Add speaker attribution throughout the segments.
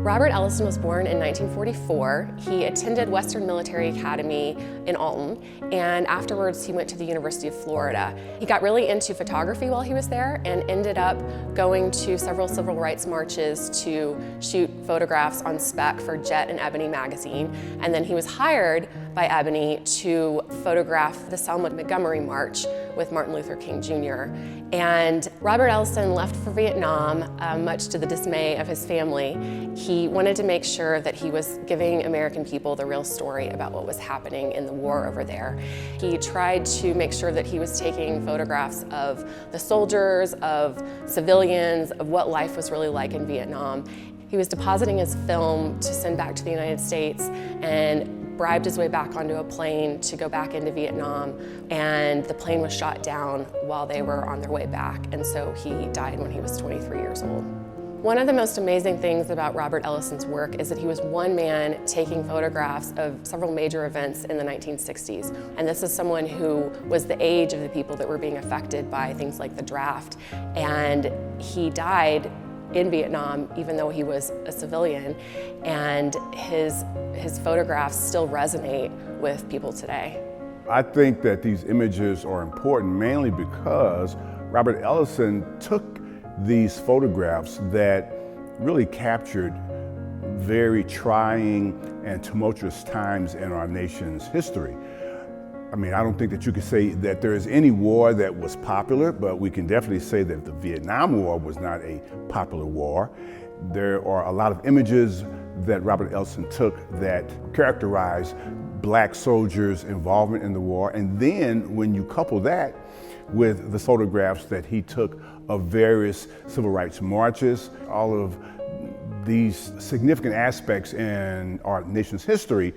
Speaker 1: Robert Ellison was born in 1944. He attended Western Military Academy in Alton, and afterwards he went to the University of Florida. He got really into photography while he was there and ended up going to several civil rights marches to shoot photographs on spec for Jet and Ebony magazine. And then he was hired by Ebony to photograph the Selma Montgomery March with Martin Luther King Jr. And Robert Ellison left for Vietnam, much to the dismay of his family. He wanted to make sure that he was giving American people the real story about what was happening in the war over there. He tried to make sure that he was taking photographs of the soldiers, of civilians, of what life was really like in Vietnam. He was depositing his film to send back to the United States and bribed his way back onto a plane to go back into Vietnam, and the plane was shot down while they were on their way back, and so he died when he was 23 years old. One of the most amazing things about Robert Ellison's work is that he was one man taking photographs of several major events in the 1960s. And this is someone who was the age of the people that were being affected by things like the draft. And he died in Vietnam, even though he was a civilian, and his photographs still resonate with people today.
Speaker 2: I think that these images are important mainly because Robert Ellison took these photographs that really captured very trying and tumultuous times in our nation's history. I mean, I don't think that you could say that there is any war that was popular, but we can definitely say that the Vietnam War was not a popular war. There are a lot of images that Robert Ellison took that characterize black soldiers' involvement in the war. And then when you couple that with the photographs that he took of various civil rights marches, all of these significant aspects in our nation's history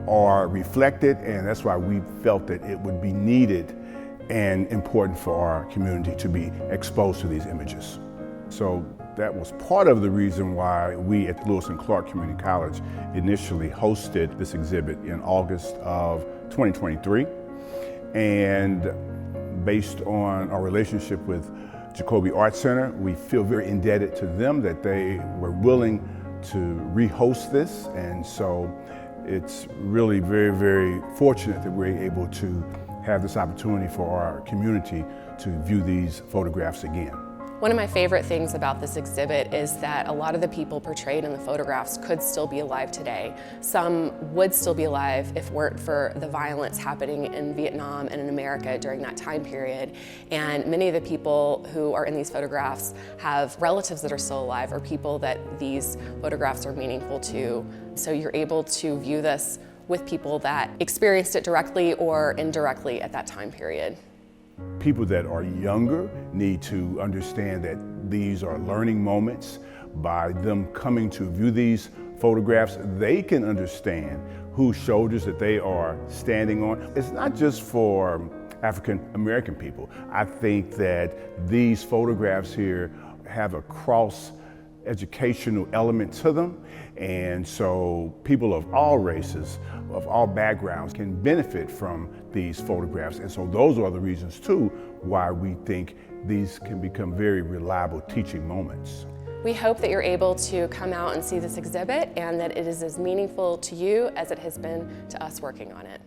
Speaker 2: are reflected, and that's why we felt that it would be needed and important for our community to be exposed to these images. So that was part of the reason why we at Lewis and Clark Community College initially hosted this exhibit in August of 2023. And based on our relationship with Jacoby Arts Center, we feel very indebted to them that they were willing to rehost this. And so it's really very, very fortunate that we're able to have this opportunity for our community to view these photographs again.
Speaker 1: One of my favorite things about this exhibit is that a lot of the people portrayed in the photographs could still be alive today. Some would still be alive if it weren't for the violence happening in Vietnam and in America during that time period. And many of the people who are in these photographs have relatives that are still alive or people that these photographs are meaningful to. So you're able to view this with people that experienced it directly or indirectly at that time period.
Speaker 2: People that are younger need to understand that these are learning moments. By them coming to view these photographs, they can understand whose shoulders that they are standing on. It's not just for African American people. I think that these photographs here have a cross-educational element to them, and so people of all races, of all backgrounds can benefit from these photographs. And so those are the reasons too why we think these can become very reliable teaching moments.
Speaker 1: We hope that you're able to come out and see this exhibit and that it is as meaningful to you as it has been to us working on it.